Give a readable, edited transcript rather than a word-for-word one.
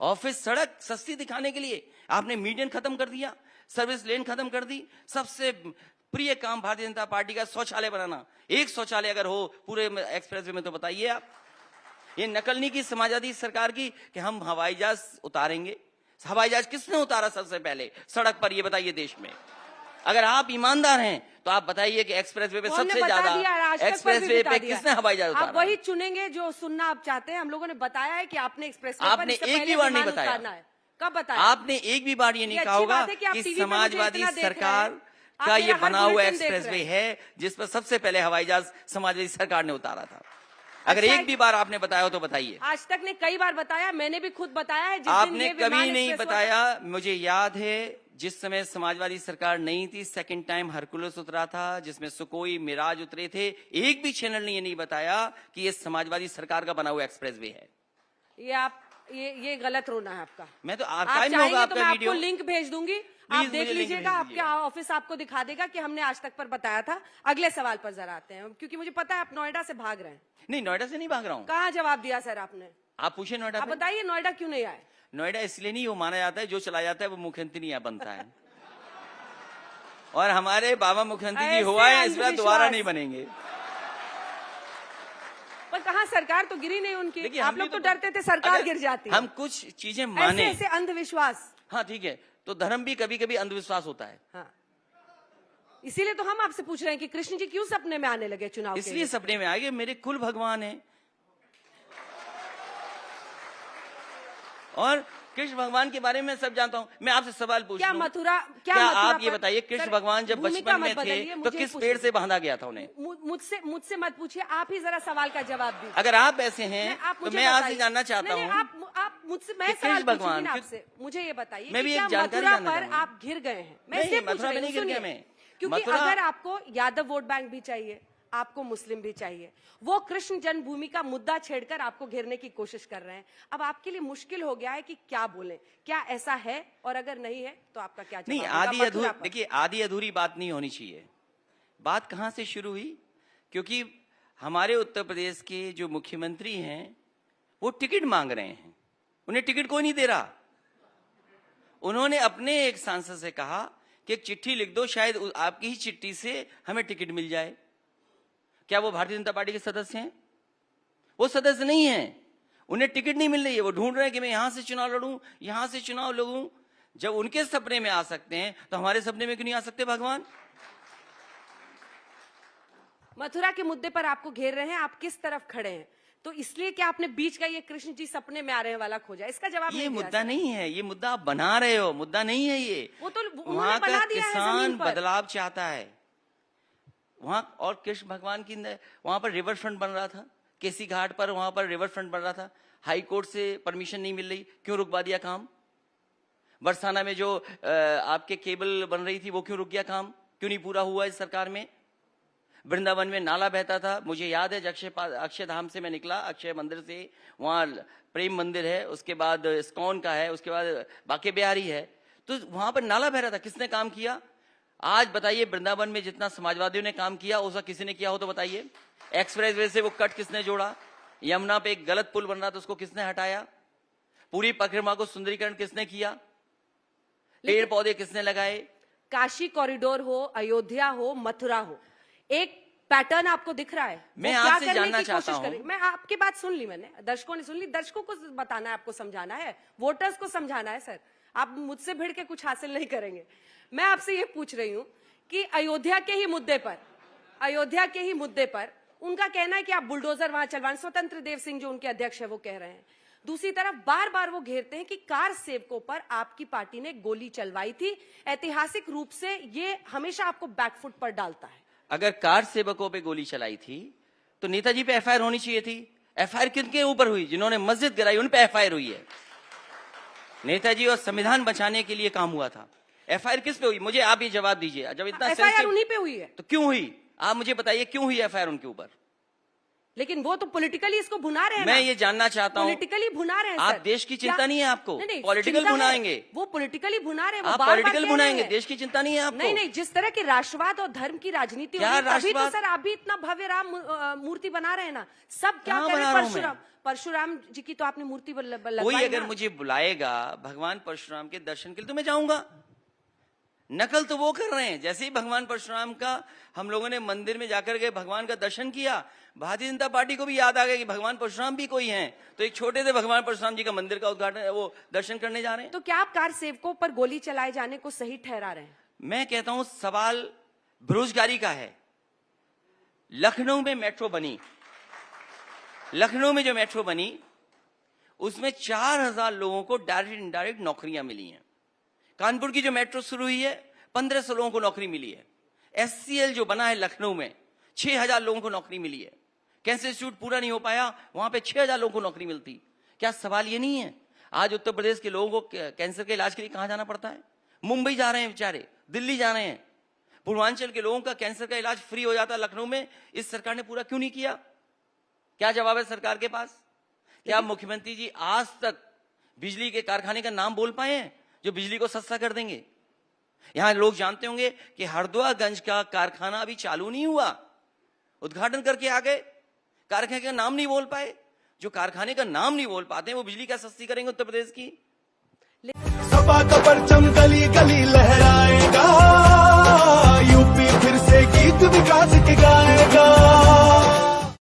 Office सड़क सस्ती दिखाने के लिए आपने मीडियन खत्म कर दिया, सर्विस लेन खत्म कर दी। सबसे प्रिय काम भारतीय जनता पार्टी का शौचालय बनाना। एक शौचालय अगर हो पूरे एक्सप्रेसवे में तो बताइए आप। ये नकल नहीं की समाजवादी सरकार की कि हम हवाई जहाज उतारेंगे। हवाई जहाज किसने उतारा सबसे पहले सड़क पर, ये बताइए देश में। अगर आप ईमानदार हैं तो आप बताइए कि एक्सप्रेसवे पे सबसे ज्यादा एक्सप्रेसवे पे किसने हवाई जहाज उतारा? आप वही चुनेंगे जो सुनना आप चाहते हैं। हम लोगों ने बताया है कि आपने एक्सप्रेसवे पर आपने एक भी बार नहीं बताया। कब बताया? आपने एक भी बार ये नहीं कहा होगा कि समाजवादी सरकार का ये बना हुआ एक्सप्रेसवे है जिस पर सबसे पहले हवाई जहाज समाजवादी सरकार ने उतारा था। अगर एक भी बार आपने बताया हो तो बताइए। आज तक ने कई बार बताया, मैंने भी खुद बताया है। आपने कभी नहीं बताया। मुझे याद है जिस समय समाजवादी सरकार नहीं थी, सेकंड टाइम हरकुलस उतरा था जिसमें सुकोई मिराज उतरे थे। एक भी चैनल ने ये नहीं बताया कि ये समाजवादी सरकार का बना हुआ एक्सप्रेसवे है। ये आप ये गलत रोना है आपका। मैं तो आर्काइव में होगा आपका वीडियो, आपको लिंक भेज दूंगी, आप देख लीजिएगा। आपका ऑफिस आपको दिखा देगा कि हमने आज तक पर बताया था। अगले सवाल पर जरा आते हैं, क्योंकि मुझे पता है आप नोएडा से भाग रहे हैं। नहीं, नोएडा से नहीं भाग रहा हूँ। कहाँ जवाब दिया सर आपने? आप पूछे नोएडा। आप बताइए नोएडा क्यों नहीं आए? नोएडा इसलिए नहीं, वो माना जाता है जो चला जाता है वो मुख्यमंत्री नहीं बनता है। और हमारे बाबा मुख्यमंत्री जी हुआ है, इस बार दोबारा नहीं बनेंगे। पर कहाँ सरकार तो गिरी नहीं उनकी। आप लोग तो डरते थे सरकार गिर जाती है। हम कुछ चीजें माने, ऐसे अंधविश्वास। हाँ ठीक है, तो धर्म भी कभी कभी अंधविश्वास होता है। हाँ, इसीलिए तो हम आपसे पूछ रहे हैं कि कृष्ण जी क्यों सपने में आने लगे चुनाव? इसलिए सपने में आए, मेरे कुल भगवान है। और कृष्ण भगवान के बारे में सब जानता हूँ। मैं आपसे सवाल पूछ क्या मथुरा आप ये बताइए, कृष्ण भगवान जब बचपन में थे तो किस पेड़ से बांधा गया था उन्हें? मुझसे मत पूछिए, आप ही जरा सवाल का जवाब दीजिए। अगर आप ऐसे हैं तो मैं आपसे जानना चाहता हूँ। आप मुझसे, मैं सवाल भगवान आपसे, मुझे ये बताइए, मैं भी एक मथुरा पर आप घिर गए हैं? मैं इसलिए पूछ रही हूँ, सुनिए, क्योंकि अगर आपको यादव वोट बैंक भी चाहिए, आपको मुस्लिम भी चाहिए, वो कृष्ण जन्मभूमि का मुद्दा छेड़कर आपको घेरने की कोशिश कर रहे हैं। अब आपके लिए मुश्किल हो गया है कि क्या बोले। क्या ऐसा है? और अगर नहीं है तो आपका क्या जवाब? नहीं, आधी अधूरी, देखिए आधी अधूरी बात नहीं होनी चाहिए। बात कहां से शुरू हुई? क्योंकि हमारे उत्तर प्रदेश के जो मुख्यमंत्री हैं वो टिकट मांग रहे हैं, उन्हें टिकट कोई नहीं दे रहा। उन्होंने अपने एक सांसद से कहा कि एक चिट्ठी लिख दो, शायद आपकी ही चिट्ठी से हमें टिकट मिल जाए। क्या वो भारतीय जनता पार्टी के सदस्य हैं? वो सदस्य नहीं है, उन्हें टिकट नहीं मिल रही है। वो ढूंढ रहे हैं कि मैं यहां से चुनाव लड़ूं, यहां से चुनाव लड़ूं। जब उनके सपने में आ सकते हैं तो हमारे सपने में क्यों नहीं आ सकते भगवान? मथुरा के मुद्दे पर आपको घेर रहे हैं, आप किस तरफ खड़े हैं? तो इसलिए क्या आपने बीच का ये कृष्ण जी सपने में आ रहे हैं वाला खोजा? इसका जवाब ये मुद्दा नहीं है, ये मुद्दा आप बना रहे हो, मुद्दा नहीं है ये। वो तो वहां का किसान बदलाव चाहता है वहां। और कृष्ण भगवान की वहां पर रिवर फ्रंट बन रहा था, केसी घाट पर, वहां पर रिवर फ्रंट बन रहा था। हाई कोर्ट से परमिशन नहीं मिल रही, क्यों रुकवा दिया काम? बरसाना में जो आपके केबल बन रही थी वो क्यों रुक गया काम? क्यों नहीं पूरा हुआ इस सरकार में? वृंदावन में नाला बहता था, मुझे याद है अक्षयधाम से मैं निकला, अक्षय मंदिर से, वहां प्रेम मंदिर है, उसके बाद इस्कॉन का है, उसके बाद बाके बिहारी है, तो वहां पर नाला बह रहा था। किसने काम किया? आज बताइए, वृंदावन में जितना समाजवादियों ने काम किया उसका किसी ने किया हो तो बताइए। एक्सप्रेसवे से वो कट किसने जोड़ा? यमुना पे एक गलत पुल बन रहा था, उसको किसने हटाया? पूरी परिक्रमा को सुंदरीकरण किसने किया? पेड़ पौधे किसने लगाए? काशी कॉरिडोर हो, अयोध्या हो, मथुरा हो, एक पैटर्न आपको दिख रहा है? मैं आपसे जानना चाहता हूं। मैं आपकी बात सुन ली, मैंने, दर्शकों ने सुन ली। दर्शकों को बताना है, आपको समझाना है, वोटर्स को समझाना है। सर, आप मुझसे भिड़ के कुछ हासिल नहीं करेंगे। मैं आपसे ये पूछ रही हूं कि अयोध्या के ही मुद्दे पर उनका कहना है कि आप बुलडोजर वहां चलवाएं। स्वतंत्र देव सिंह जो उनके अध्यक्ष है वो कह रहे हैं। दूसरी तरफ बार बार वो घेरते हैं कि कार सेवकों पर आपकी पार्टी ने गोली चलवाई थी। ऐतिहासिक रूप से ये हमेशा आपको बैकफुट पर डालता है। अगर कार सेवकों पे गोली चलाई थी तो नेताजी पे एफआईआर होनी चाहिए थी। एफआईआर किनके ऊपर हुई? जिन्होंने मस्जिद गिराई उन पे एफआईआर हुई है। नेताजी और संविधान बचाने के लिए काम हुआ था। एफआईआर किस पे हुई? मुझे आप ये जवाब दीजिए। जब इतना एफआईआर उन्हीं पे हुई है तो क्यों हुई? आप मुझे बताइए क्यों हुई एफआईआर उनके ऊपर? लेकिन वो तो पॉलिटिकली इसको भुना रहे हैं मैं ना। ये जानना चाहता हूँ, पॉलिटिकली भुना रहे हैं आप सर। देश की चिंता क्या- नहीं है आपको? नहीं, पॉलिटिकल चिंता है। भुनाएंगे। वो पॉलिटिकली भुना रहे हैं, वो आप बार-बार पॉलिटिकल कह रहे भुनाएंगे, हैं। देश की चिंता नहीं है आपको? नहीं नहीं, जिस तरह की राष्ट्रवाद और धर्म की राजनीति हो क्या रही है, तभी तो राष्ट्रवाद? सर आप भी इतना भव्य राम मूर्ति बना रहे हैं ना। सब क्या कहाँ करें, बना रहा हूं परशुराम परशुराम जी की तो आपने मूर्ति कोई लगवाई अगर ना। मुझे बुलाएगा भगवान परशुराम के दर्शन के लिए तो मैं जाऊंगा। नकल तो वो कर रहे हैं। जैसे ही भगवान परशुराम का हम लोगों ने मंदिर में जाकर के भगवान का दर्शन किया, भारतीय जनता पार्टी को भी याद आ गया कि भगवान परशुराम भी कोई हैं, तो एक छोटे से भगवान परशुराम जी का मंदिर का उद्घाटन, वो दर्शन करने जा रहे हैं। तो क्या आप कार सेवकों पर गोली चलाए जाने को सही ठहरा रहे हैं? मैं कहता हूं सवाल बेरोजगारी का है। लखनऊ में मेट्रो बनी, लखनऊ में जो मेट्रो बनी उसमें 4000 लोगों को डायरेक्ट इनडायरेक्ट नौकरियां मिली हैं। कानपुर की जो मेट्रो शुरू हुई है 1500 लोगों को नौकरी मिली है। एससीएल जो बना है लखनऊ में 6000 लोगों को नौकरी मिली है। कैंसर इंस्टीट्यूट पूरा नहीं हो पाया, वहां पे 6000 लोगों को नौकरी मिलती। क्या सवाल ये नहीं है आज उत्तर प्रदेश के लोगों को कैंसर के इलाज के लिए कहां जाना पड़ता है? मुंबई जा रहे हैं बेचारे, दिल्ली जा रहे हैं। पूर्वांचल के लोगों का कैंसर का इलाज फ्री हो जाता लखनऊ में, इस सरकार ने पूरा क्यों नहीं किया? क्या जवाब है सरकार के पास? क्या मुख्यमंत्री जी आज तक बिजली के कारखाने का नाम बोल पाए हैं जो बिजली को सस्ता कर देंगे? यहां लोग जानते होंगे कि हरदुआगंज का कारखाना अभी चालू नहीं हुआ, उद्घाटन करके आ गए, कारखाने का नाम नहीं बोल पाए। जो कारखाने का नाम नहीं बोल पाते हैं वो बिजली क्या सस्ती करेंगे उत्तर प्रदेश की? सपा का परचम गली गली लहर